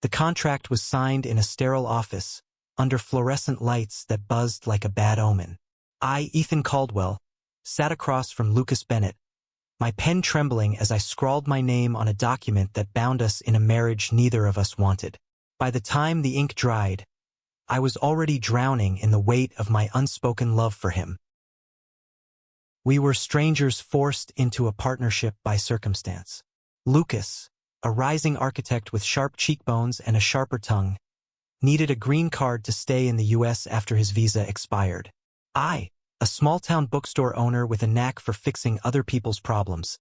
The contract was signed in a sterile office, under fluorescent lights that buzzed like a bad omen. I, Ethan Caldwell, sat across from Lucas Bennett, my pen trembling as I scrawled my name on a document that bound us in a marriage neither of us wanted. By the time the ink dried, I was already drowning in the weight of my unspoken love for him. We were strangers forced into a partnership by circumstance. Lucas, a rising architect with sharp cheekbones and a sharper tongue, needed a green card to stay in the U.S. after his visa expired. I, a small-town bookstore owner with a knack for fixing other people's problems,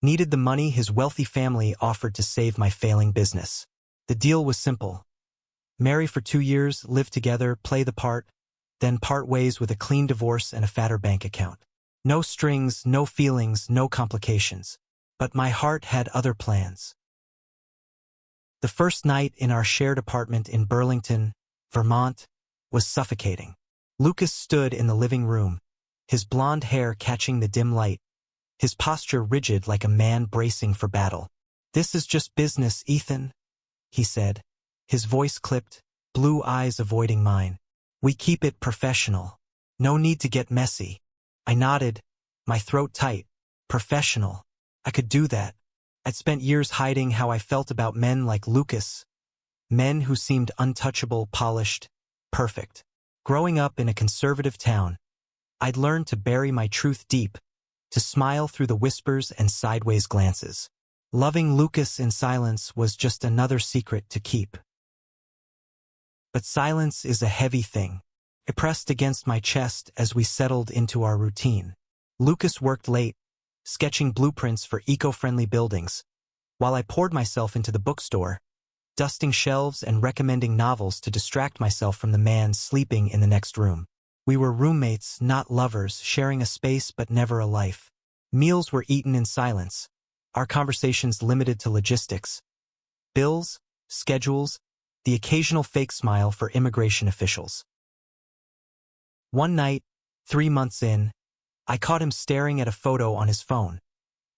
needed the money his wealthy family offered to save my failing business. The deal was simple. Marry for 2 years, live together, play the part, then part ways with a clean divorce and a fatter bank account. No strings, no feelings, no complications. But my heart had other plans. The first night in our shared apartment in Burlington, Vermont, was suffocating. Lucas stood in the living room, his blonde hair catching the dim light, his posture rigid like a man bracing for battle. "This is just business, Ethan," he said, his voice clipped, blue eyes avoiding mine. "We keep it professional. No need to get messy." I nodded, my throat tight. Professional. I could do that. I'd spent years hiding how I felt about men like Lucas, men who seemed untouchable, polished, perfect. Growing up in a conservative town, I'd learned to bury my truth deep, to smile through the whispers and sideways glances. Loving Lucas in silence was just another secret to keep. But silence is a heavy thing. It pressed against my chest as we settled into our routine. Lucas worked late, sketching blueprints for eco-friendly buildings, while I poured myself into the bookstore, dusting shelves and recommending novels to distract myself from the man sleeping in the next room. We were roommates, not lovers, sharing a space but never a life. Meals were eaten in silence, our conversations limited to logistics, bills, schedules, the occasional fake smile for immigration officials. One night, 3 months in, I caught him staring at a photo on his phone,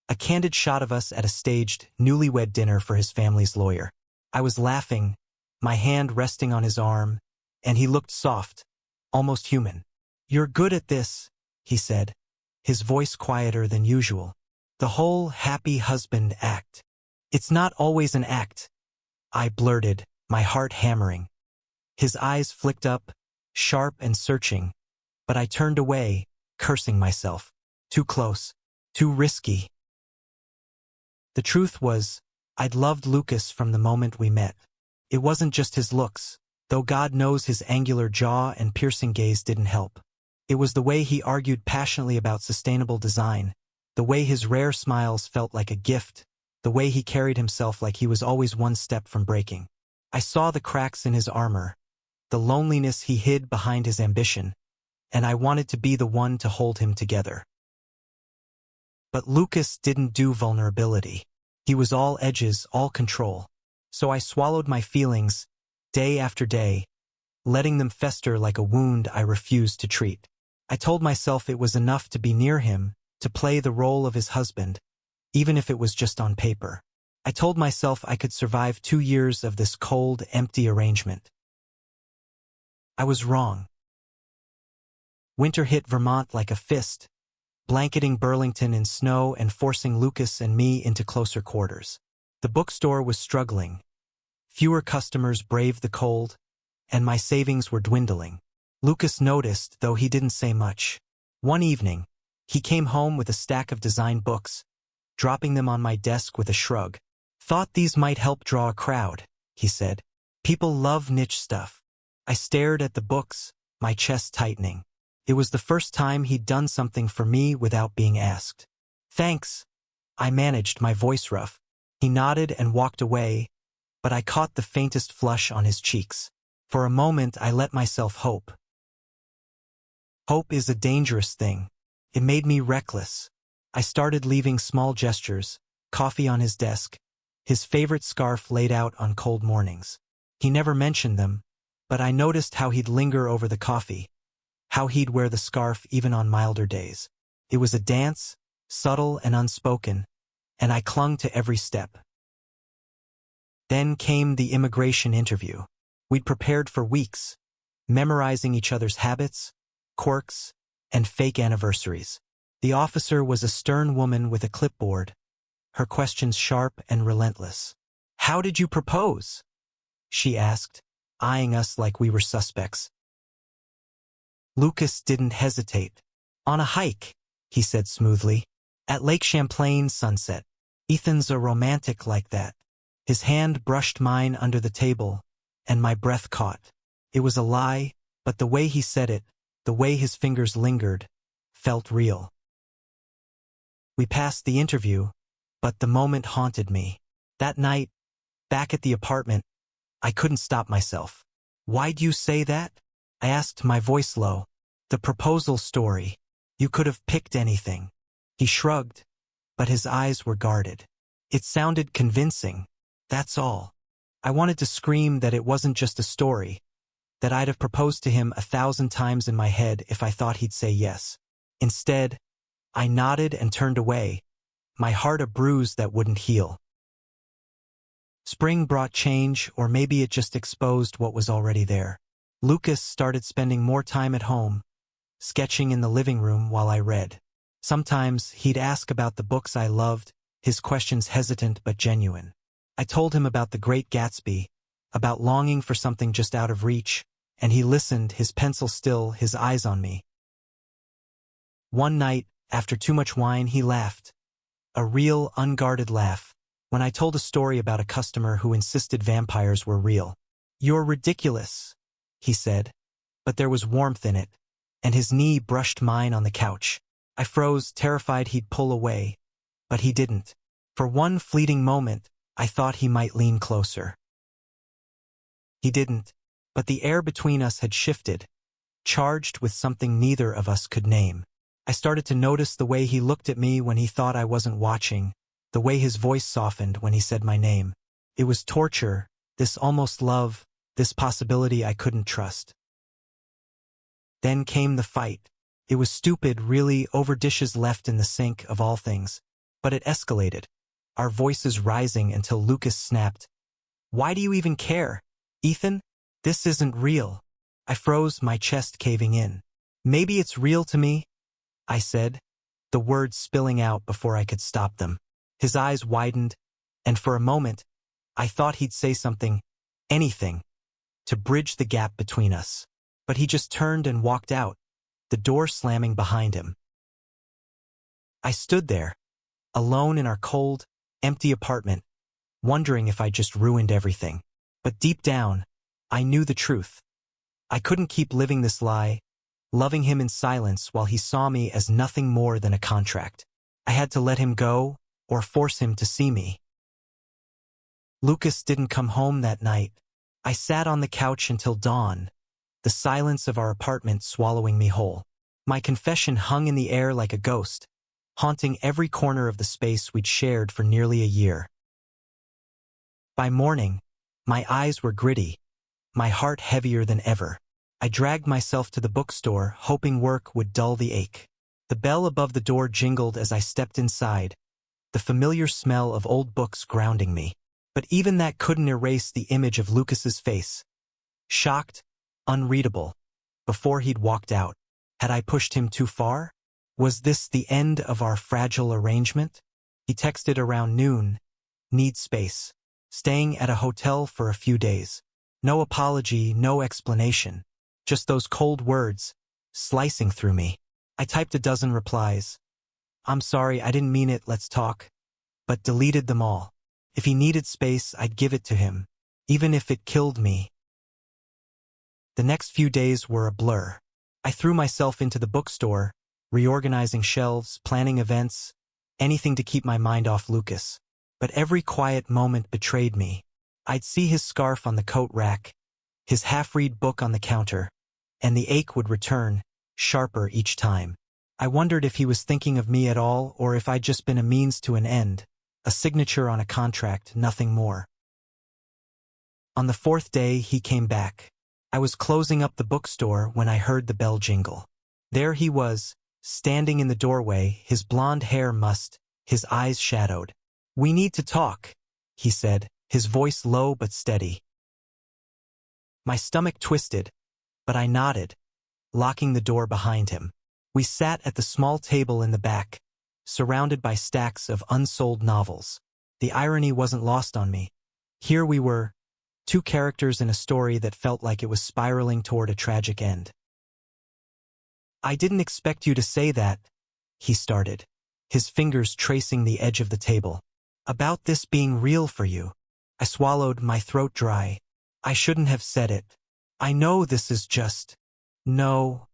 a candid shot of us at a staged, newlywed dinner for his family's lawyer. I was laughing, my hand resting on his arm, and he looked soft, almost human. "You're good at this," he said, his voice quieter than usual. "The whole happy husband act. It's not always an act," I blurted, my heart hammering. His eyes flicked up, sharp and searching, but I turned away, cursing myself. Too close. Too risky. The truth was, I'd loved Lucas from the moment we met. It wasn't just his looks, though God knows his angular jaw and piercing gaze didn't help. It was the way he argued passionately about sustainable design, the way his rare smiles felt like a gift, the way he carried himself like he was always one step from breaking. I saw the cracks in his armor, the loneliness he hid behind his ambition, and I wanted to be the one to hold him together. But Lucas didn't do vulnerability. He was all edges, all control. So I swallowed my feelings, day after day, letting them fester like a wound I refused to treat. I told myself it was enough to be near him, to play the role of his husband, even if it was just on paper. I told myself I could survive 2 years of this cold, empty arrangement. I was wrong. Winter hit Vermont like a fist, blanketing Burlington in snow and forcing Lucas and me into closer quarters. The bookstore was struggling. Fewer customers braved the cold, and my savings were dwindling. Lucas noticed, though he didn't say much. One evening, he came home with a stack of design books, dropping them on my desk with a shrug. "Thought these might help draw a crowd," he said. "People love niche stuff." I stared at the books, my chest tightening. It was the first time he'd done something for me without being asked. "Thanks," I managed, my voice rough. He nodded and walked away, but I caught the faintest flush on his cheeks. For a moment I let myself hope. Hope is a dangerous thing. It made me reckless. I started leaving small gestures, coffee on his desk, his favorite scarf laid out on cold mornings. He never mentioned them, but I noticed how he'd linger over the coffee, how he'd wear the scarf even on milder days. It was a dance, subtle and unspoken, and I clung to every step. Then came the immigration interview. We'd prepared for weeks, memorizing each other's habits, quirks, and fake anniversaries. The officer was a stern woman with a clipboard, her questions sharp and relentless. "How did you propose?" she asked, eyeing us like we were suspects. Lucas didn't hesitate. "On a hike," he said smoothly. "At Lake Champlain sunset. Ethan's a romantic like that." His hand brushed mine under the table, and my breath caught. It was a lie, but the way he said it, the way his fingers lingered, felt real. We passed the interview, but the moment haunted me. That night, back at the apartment, I couldn't stop myself. "Why'd you say that?" I asked, my voice low. "The proposal story. You could have picked anything." He shrugged, but his eyes were guarded. "It sounded convincing, that's all." I wanted to scream that it wasn't just a story, that I'd have proposed to him 1,000 times in my head if I thought he'd say yes. Instead, I nodded and turned away, my heart a bruise that wouldn't heal. Spring brought change, or maybe it just exposed what was already there. Lucas started spending more time at home, sketching in the living room while I read. Sometimes he'd ask about the books I loved, his questions hesitant but genuine. I told him about The Great Gatsby, about longing for something just out of reach, and he listened, his pencil still, his eyes on me. One night, after too much wine, he laughed. A real, unguarded laugh, when I told a story about a customer who insisted vampires were real. "You're ridiculous," he said, but there was warmth in it, and his knee brushed mine on the couch. I froze, terrified he'd pull away, but he didn't. For one fleeting moment, I thought he might lean closer. He didn't, but the air between us had shifted, charged with something neither of us could name. I started to notice the way he looked at me when he thought I wasn't watching, the way his voice softened when he said my name. It was torture, this almost love, this possibility I couldn't trust. Then came the fight. It was stupid, really, over dishes left in the sink, of all things. But it escalated, our voices rising until Lucas snapped, "Why do you even care? Ethan, this isn't real." I froze, my chest caving in. "Maybe it's real to me," I said, the words spilling out before I could stop them. His eyes widened, and for a moment, I thought he'd say something, anything, to bridge the gap between us. But he just turned and walked out, the door slamming behind him. I stood there, alone in our cold, empty apartment, wondering if I'd just ruined everything. But deep down, I knew the truth. I couldn't keep living this lie, loving him in silence while he saw me as nothing more than a contract. I had to let him go, or force him to see me. Lucas didn't come home that night. I sat on the couch until dawn, the silence of our apartment swallowing me whole. My confession hung in the air like a ghost, haunting every corner of the space we'd shared for nearly a year. By morning, my eyes were gritty, my heart heavier than ever. I dragged myself to the bookstore, hoping work would dull the ache. The bell above the door jingled as I stepped inside, the familiar smell of old books grounding me. But even that couldn't erase the image of Lucas's face. Shocked, unreadable, before he'd walked out. Had I pushed him too far? Was this the end of our fragile arrangement? He texted around noon, "Need space. Staying at a hotel for a few days." No apology, no explanation. Just those cold words, slicing through me. I typed a dozen replies. "I'm sorry, I didn't mean it, let's talk," but deleted them all. If he needed space, I'd give it to him, even if it killed me. The next few days were a blur. I threw myself into the bookstore, reorganizing shelves, planning events, anything to keep my mind off Lucas. But every quiet moment betrayed me. I'd see his scarf on the coat rack, his half-read book on the counter, and the ache would return, sharper each time. I wondered if he was thinking of me at all, or if I'd just been a means to an end, a signature on a contract, nothing more. On the fourth day, he came back. I was closing up the bookstore when I heard the bell jingle. There he was, standing in the doorway, his blonde hair mussed, his eyes shadowed. "We need to talk," he said, his voice low but steady. My stomach twisted, but I nodded, locking the door behind him. We sat at the small table in the back, surrounded by stacks of unsold novels. The irony wasn't lost on me. Here we were, two characters in a story that felt like it was spiraling toward a tragic end. "I didn't expect you to say that," he started, his fingers tracing the edge of the table. "About this being real for you." I swallowed, my throat dry. "I shouldn't have said it. I know this is just—" "No."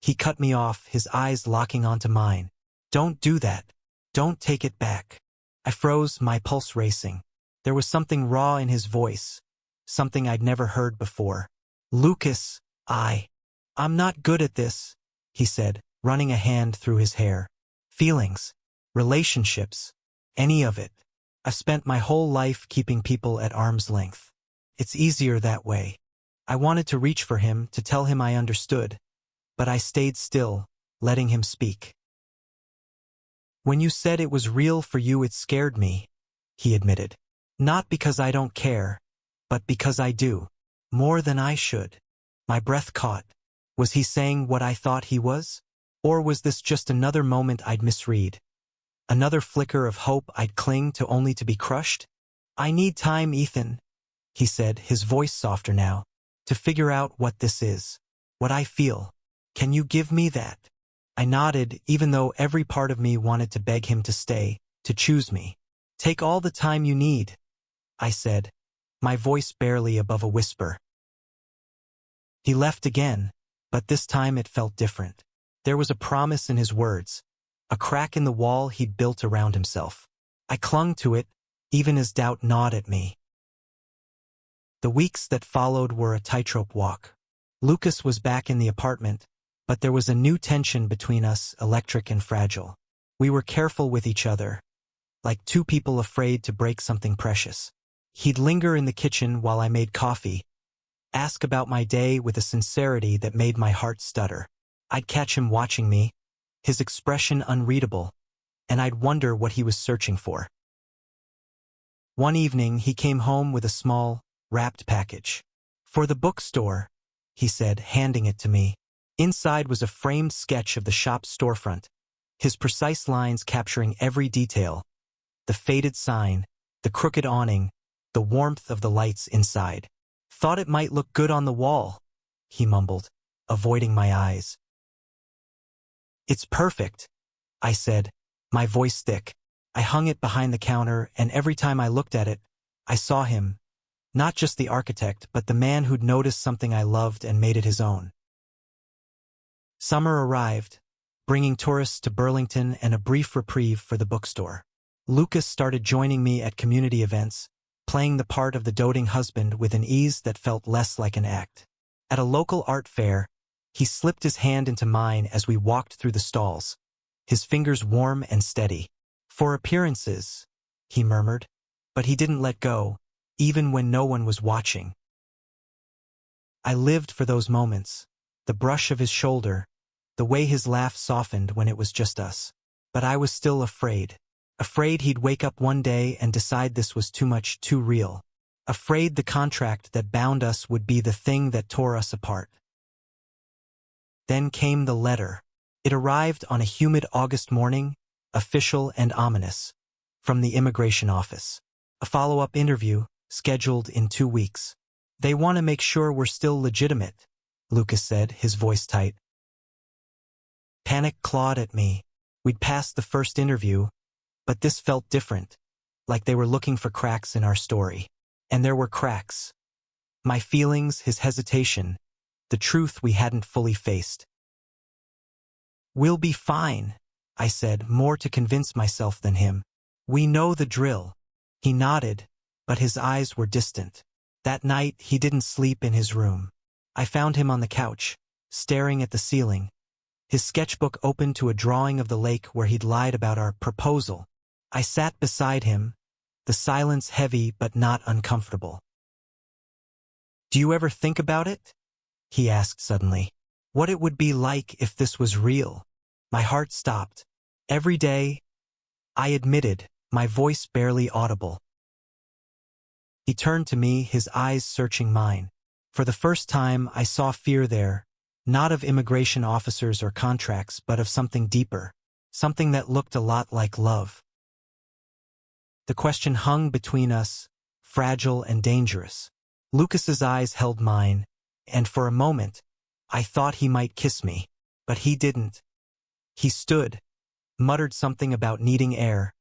He cut me off, his eyes locking onto mine. "Don't do that. Don't take it back." I froze, my pulse racing. There was something raw in his voice, something I'd never heard before. "Lucas, I'm not good at this," he said, running a hand through his hair. "Feelings, relationships, any of it. I've spent my whole life keeping people at arm's length. It's easier that way." I wanted to reach for him, to tell him I understood, but I stayed still, letting him speak. "When you said it was real for you, it scared me," he admitted. "Not because I don't care, but because I do. More than I should." My breath caught. Was he saying what I thought he was? Or was this just another moment I'd misread? Another flicker of hope I'd cling to only to be crushed? "I need time, Ethan," he said, his voice softer now, "to figure out what this is, what I feel. Can you give me that?" I nodded, even though every part of me wanted to beg him to stay, to choose me. "Take all the time you need," I said, my voice barely above a whisper. He left again, but this time it felt different. There was a promise in his words, a crack in the wall he'd built around himself. I clung to it, even as doubt gnawed at me. The weeks that followed were a tightrope walk. Lucas was back in the apartment, but there was a new tension between us, electric and fragile. We were careful with each other, like two people afraid to break something precious. He'd linger in the kitchen while I made coffee, ask about my day with a sincerity that made my heart stutter. I'd catch him watching me, his expression unreadable, and I'd wonder what he was searching for. One evening, he came home with a small, wrapped package. "For the bookstore," he said, handing it to me. Inside was a framed sketch of the shop's storefront, his precise lines capturing every detail: the faded sign, the crooked awning, the warmth of the lights inside. "Thought it might look good on the wall," he mumbled, avoiding my eyes. "It's perfect," I said, my voice thick. I hung it behind the counter, and every time I looked at it, I saw him, not just the architect, but the man who'd noticed something I loved and made it his own. Summer arrived, bringing tourists to Burlington and a brief reprieve for the bookstore. Lucas started joining me at community events, playing the part of the doting husband with an ease that felt less like an act. At a local art fair, he slipped his hand into mine as we walked through the stalls, his fingers warm and steady. "For appearances," he murmured, but he didn't let go, even when no one was watching. I lived for those moments, the brush of his shoulder, the way his laugh softened when it was just us. But I was still afraid. Afraid he'd wake up one day and decide this was too much, too real. Afraid the contract that bound us would be the thing that tore us apart. Then came the letter. It arrived on a humid August morning, official and ominous, from the immigration office. A follow-up interview, scheduled in 2 weeks. "They want to make sure we're still legitimate," Lucas said, his voice tight. Panic clawed at me. We'd passed the first interview, but this felt different, like they were looking for cracks in our story. And there were cracks. My feelings, his hesitation, the truth we hadn't fully faced. "We'll be fine," I said, more to convince myself than him. "We know the drill." He nodded, but his eyes were distant. That night, he didn't sleep in his room. I found him on the couch, staring at the ceiling, his sketchbook open to a drawing of the lake where he'd lied about our proposal. I sat beside him, the silence heavy but not uncomfortable. "Do you ever think about it?" he asked suddenly. "What it would be like if this was real?" My heart stopped. "Every day," I admitted, my voice barely audible. He turned to me, his eyes searching mine. For the first time, I saw fear there, not of immigration officers or contracts, but of something deeper, something that looked a lot like love. The question hung between us, fragile and dangerous. Lucas's eyes held mine, and for a moment, I thought he might kiss me, but he didn't. He stood, muttered something about needing air,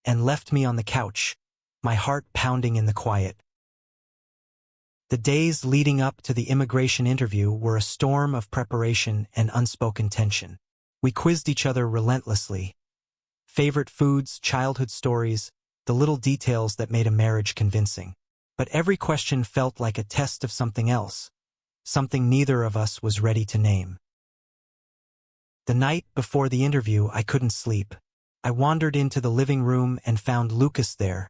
and left me on the couch, my heart pounding in the quiet. The days leading up to the immigration interview were a storm of preparation and unspoken tension. We quizzed each other relentlessly. Favorite foods, childhood stories, the little details that made a marriage convincing. But every question felt like a test of something else, something neither of us was ready to name. The night before the interview, I couldn't sleep. I wandered into the living room and found Lucas there,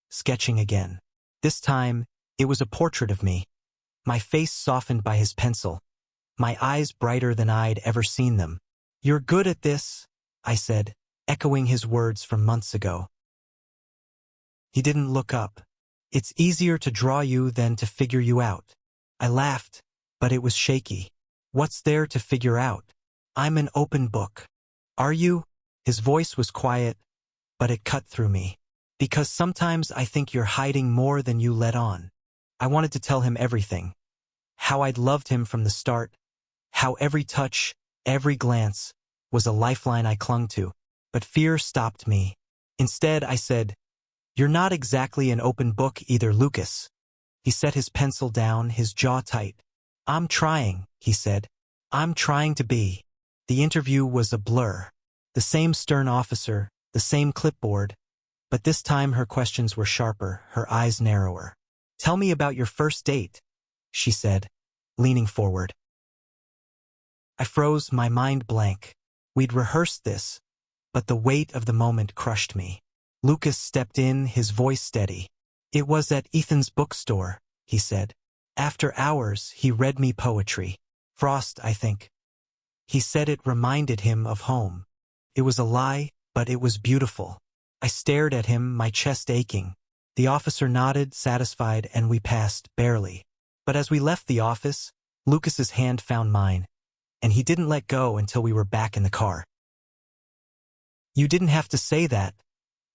sketching again. This time, it was a portrait of me, my face softened by his pencil, my eyes brighter than I'd ever seen them. "You're good at this," I said, echoing his words from months ago. He didn't look up. "It's easier to draw you than to figure you out." I laughed, but it was shaky. "What's there to figure out? I'm an open book." "Are you?" His voice was quiet, but it cut through me. "Because sometimes I think you're hiding more than you let on." I wanted to tell him everything. How I'd loved him from the start, how every touch, every glance, was a lifeline I clung to. But fear stopped me. Instead, I said, "You're not exactly an open book either, Lucas." He set his pencil down, his jaw tight. "I'm trying," he said. "I'm trying to be." The interview was a blur. The same stern officer, the same clipboard, but this time her questions were sharper, her eyes narrower. "Tell me about your first date," she said, leaning forward. I froze, my mind blank. We'd rehearsed this, but the weight of the moment crushed me. Lucas stepped in, his voice steady. "It was at Ethan's bookstore," he said. "After hours, he read me poetry. Frost, I think. He said it reminded him of home. It was a lie, but it was beautiful." I stared at him, my chest aching. The officer nodded, satisfied, and we passed, barely. But as we left the office, Lucas's hand found mine, and he didn't let go until we were back in the car. "You didn't have to say that,"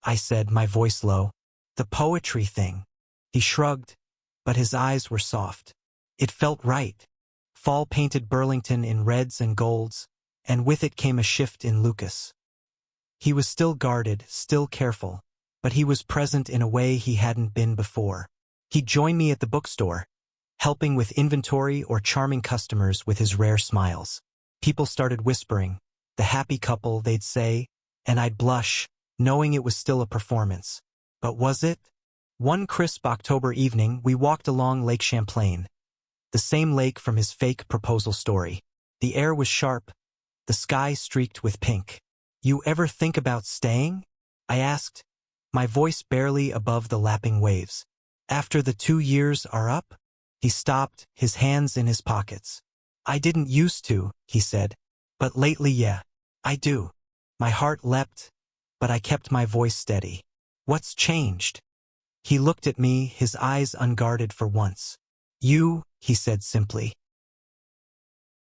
I said, my voice low. "The poetry thing." He shrugged, but his eyes were soft. It felt right. Fall painted Burlington in reds and golds, and with it came a shift in Lucas. He was still guarded, still careful, but he was present in a way he hadn't been before. He'd join me at the bookstore, helping with inventory or charming customers with his rare smiles. People started whispering, "The happy couple," they'd say, and I'd blush, knowing it was still a performance. But was it? One crisp October evening, we walked along Lake Champlain, the same lake from his fake proposal story. The air was sharp, the sky streaked with pink. "You ever think about staying?" I asked, my voice barely above the lapping waves. "After the 2 years are up?" He stopped, his hands in his pockets. "I didn't used to," he said, "but lately, yeah, I do." My heart leapt, but I kept my voice steady. "What's changed?" He looked at me, his eyes unguarded for once. "You," he said simply.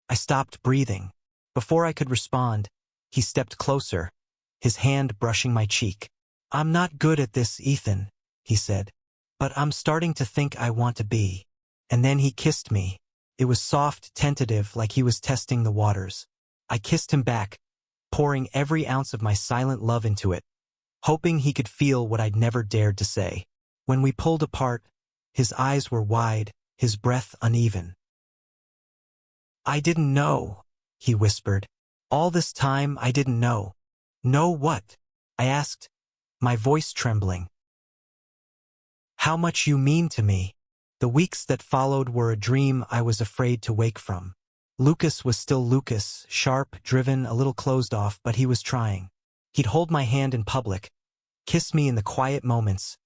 I stopped breathing. Before I could respond, he stepped closer, his hand brushing my cheek. "I'm not good at this, Ethan," he said, "but I'm starting to think I want to be." And then he kissed me. It was soft, tentative, like he was testing the waters. I kissed him back, pouring every ounce of my silent love into it, hoping he could feel what I'd never dared to say. When we pulled apart, his eyes were wide, his breath uneven. "I didn't know," he whispered. "All this time I didn't know." "Know what?" I asked, my voice trembling. "How much you mean to me." The weeks that followed were a dream I was afraid to wake from. Lucas was still Lucas, sharp, driven, a little closed off, but he was trying. He'd hold my hand in public, kiss me in the quiet moments,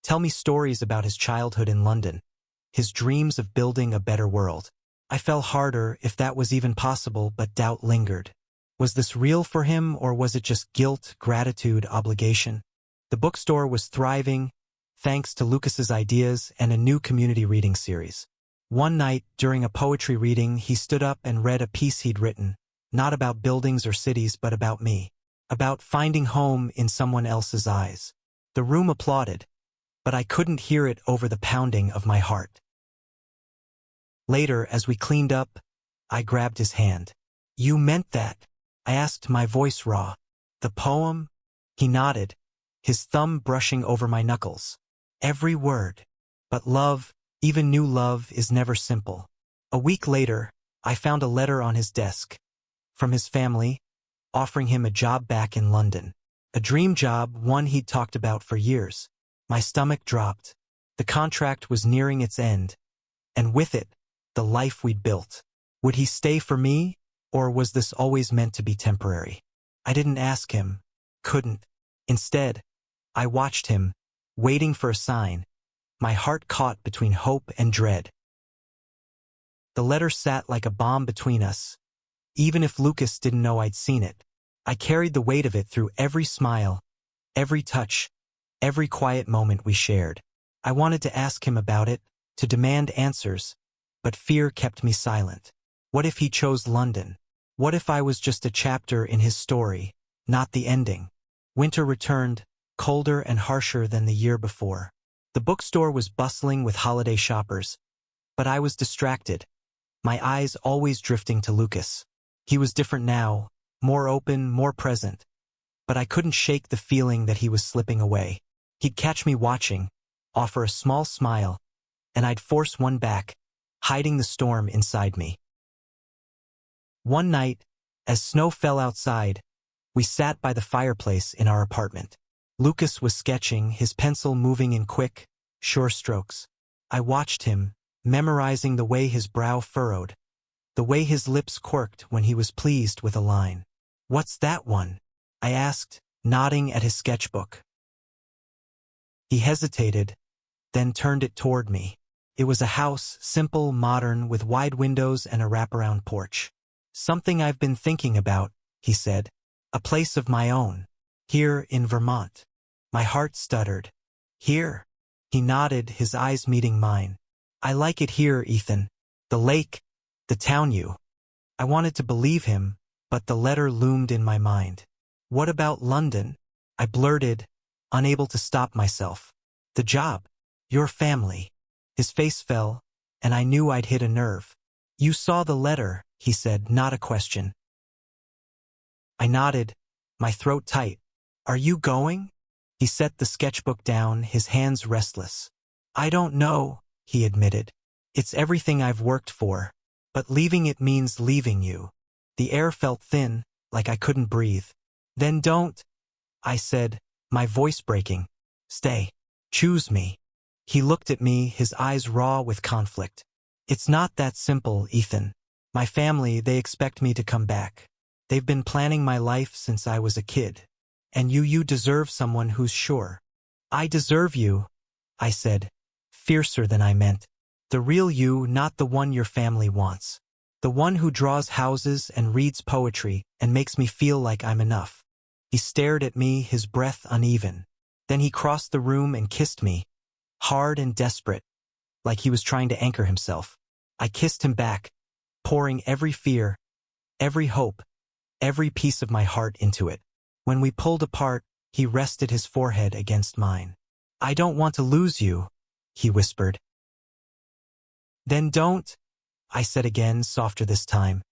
tell me stories about his childhood in London, his dreams of building a better world. I fell harder, if that was even possible, but doubt lingered. Was this real for him, or was it just guilt, gratitude, obligation? The bookstore was thriving, thanks to Lucas's ideas and a new community reading series. One night, during a poetry reading, he stood up and read a piece he'd written, not about buildings or cities but about me, about finding home in someone else's eyes. The room applauded, but I couldn't hear it over the pounding of my heart. Later, as we cleaned up, I grabbed his hand. "You meant that?" I asked, my voice raw. "The poem?" He nodded, his thumb brushing over my knuckles. "Every word. But love, even new love, is never simple." A week later, I found a letter on his desk, from his family, offering him a job back in London. A dream job, one he'd talked about for years. My stomach dropped. The contract was nearing its end, and with it, the life we'd built. Would he stay for me, or was this always meant to be temporary? I didn't ask him, couldn't. Instead, I watched him, waiting for a sign, my heart caught between hope and dread. The letter sat like a bomb between us. Even if Lucas didn't know I'd seen it, I carried the weight of it through every smile, every touch, every quiet moment we shared. I wanted to ask him about it, to demand answers, but fear kept me silent. What if he chose London? What if I was just a chapter in his story, not the ending? Winter returned, colder and harsher than the year before. The bookstore was bustling with holiday shoppers, but I was distracted, my eyes always drifting to Lucas. He was different now, more open, more present, but I couldn't shake the feeling that he was slipping away. He'd catch me watching, offer a small smile, and I'd force one back, hiding the storm inside me. One night, as snow fell outside, we sat by the fireplace in our apartment. Lucas was sketching, his pencil moving in quick, sure strokes. I watched him, memorizing the way his brow furrowed, the way his lips quirked when he was pleased with a line. "What's that one?" I asked, nodding at his sketchbook. He hesitated, then turned it toward me. It was a house, simple, modern, with wide windows and a wraparound porch. "Something I've been thinking about," he said. "A place of my own. Here in Vermont." My heart stuttered. "Here?" He nodded, his eyes meeting mine. "I like it here, Ethan. The lake, the town you." I wanted to believe him, but the letter loomed in my mind. "What about London?" I blurted, unable to stop myself. "The job. Your family." His face fell, and I knew I'd hit a nerve. "You saw the letter," he said, not a question. I nodded, my throat tight. "Are you going?" He set the sketchbook down, his hands restless. "I don't know," he admitted. "It's everything I've worked for. But leaving it means leaving you." The air felt thin, like I couldn't breathe. "Then don't," I said, my voice breaking. "Stay. Choose me." He looked at me, his eyes raw with conflict. "It's not that simple, Ethan. My family, they expect me to come back. They've been planning my life since I was a kid. And you deserve someone who's sure." "I deserve you," I said, fiercer than I meant. "The real you, not the one your family wants. The one who draws houses and reads poetry and makes me feel like I'm enough." He stared at me, his breath uneven. Then he crossed the room and kissed me, hard and desperate, like he was trying to anchor himself. I kissed him back, pouring every fear, every hope, every piece of my heart into it. When we pulled apart, he rested his forehead against mine. "I don't want to lose you," he whispered. "Then don't," I said again, softer this time.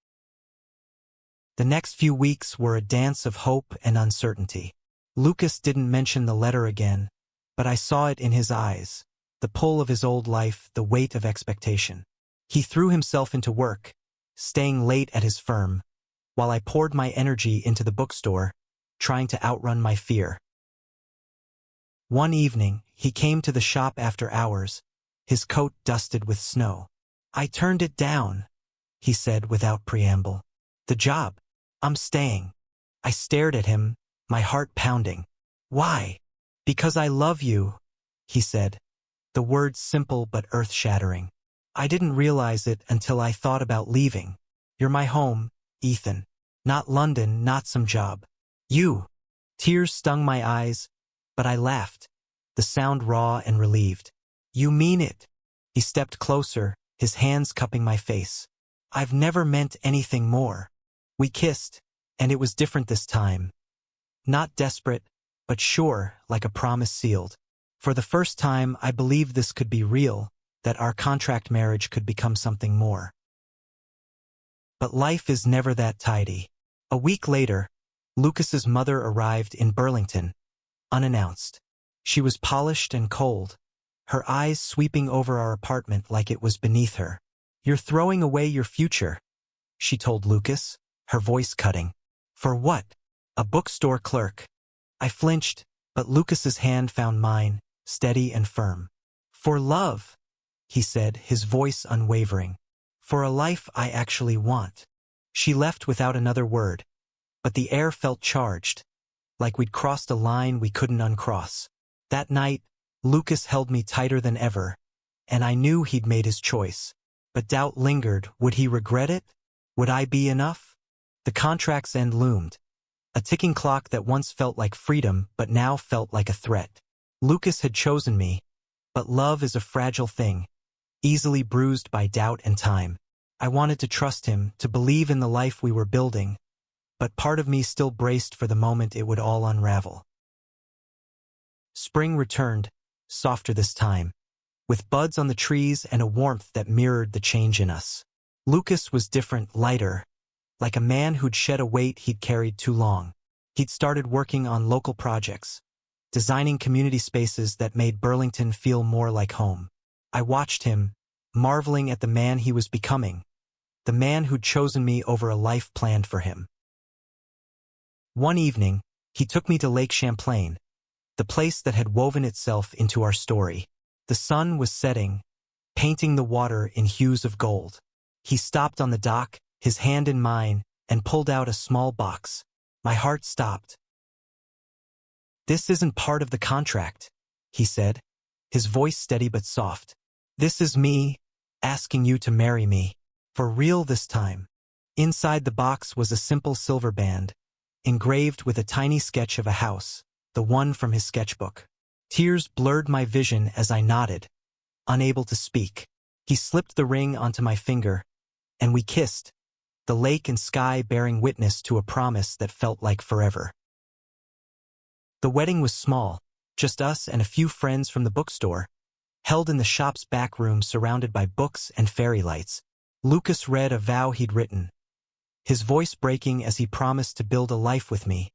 The next few weeks were a dance of hope and uncertainty. Lucas didn't mention the letter again, but I saw it in his eyes, the pull of his old life, the weight of expectation. He threw himself into work, staying late at his firm, while I poured my energy into the bookstore, trying to outrun my fear. One evening, he came to the shop after hours, his coat dusted with snow. "I turned it down," he said without preamble. "The job. I'm staying." I stared at him, my heart pounding. "Why?" "Because I love you," he said, the words simple but earth-shattering. I didn't realize it until I thought about leaving. "You're my home, Ethan. Not London, not some job. You." Tears stung my eyes, but I laughed. the sound raw and relieved. You mean it? He stepped closer, his hands cupping my face. I've never meant anything more. We kissed, and it was different this time. Not desperate, but sure, like a promise sealed. For the first time, I believed this could be real, that our contract marriage could become something more. But life is never that tidy. A week later, Lucas's mother arrived in Burlington, unannounced. She was polished and cold, her eyes sweeping over our apartment like it was beneath her. You're throwing away your future, she told Lucas, her voice cutting. For what? A bookstore clerk. I flinched, but Lucas's hand found mine, steady and firm. For love, he said, his voice unwavering. For a life I actually want. She left without another word, but the air felt charged, like we'd crossed a line we couldn't uncross. That night, Lucas held me tighter than ever, and I knew he'd made his choice. But doubt lingered. Would he regret it? Would I be enough? The contract's end loomed. A ticking clock that once felt like freedom but now felt like a threat. Lucas had chosen me, but love is a fragile thing, easily bruised by doubt and time. I wanted to trust him, to believe in the life we were building, but part of me still braced for the moment it would all unravel. Spring returned, softer this time, with buds on the trees and a warmth that mirrored the change in us. Lucas was different, lighter, like a man who'd shed a weight he'd carried too long. He'd started working on local projects, designing community spaces that made Burlington feel more like home. I watched him, marveling at the man he was becoming, the man who'd chosen me over a life planned for him. One evening, he took me to Lake Champlain, the place that had woven itself into our story. The sun was setting, painting the water in hues of gold. He stopped on the dock, his hand in mine, and pulled out a small box. My heart stopped. This isn't part of the contract, he said, his voice steady but soft. This is me, asking you to marry me. For real this time. Inside the box was a simple silver band, engraved with a tiny sketch of a house, the one from his sketchbook. Tears blurred my vision as I nodded, unable to speak. He slipped the ring onto my finger, and we kissed, the lake and sky bearing witness to a promise that felt like forever. The wedding was small, just us and a few friends from the bookstore, held in the shop's back room surrounded by books and fairy lights. Lucas read a vow he'd written, his voice breaking as he promised to build a life with me,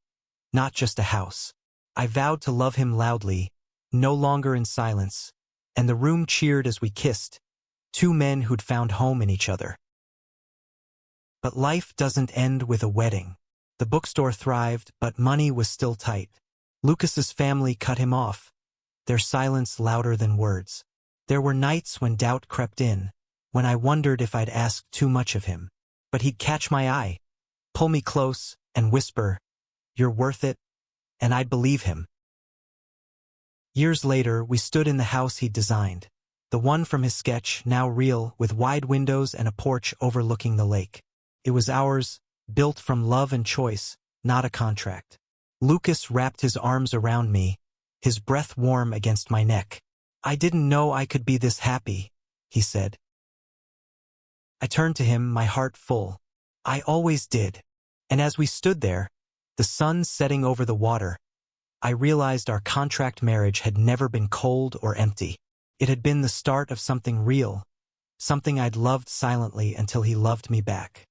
not just a house. I vowed to love him loudly, no longer in silence, and the room cheered as we kissed, two men who'd found home in each other. But life doesn't end with a wedding. The bookstore thrived, but money was still tight. Lucas's family cut him off, their silence louder than words. There were nights when doubt crept in, when I wondered if I'd asked too much of him. But he'd catch my eye, pull me close, and whisper, "You're worth it," and I'd believe him. Years later, we stood in the house he'd designed, the one from his sketch, now real, with wide windows and a porch overlooking the lake. It was ours, built from love and choice, not a contract. Lucas wrapped his arms around me, his breath warm against my neck. "I didn't know I could be this happy," he said. I turned to him, my heart full. I always did. And as we stood there, the sun setting over the water, I realized our contract marriage had never been cold or empty. It had been the start of something real, something I'd loved silently until he loved me back.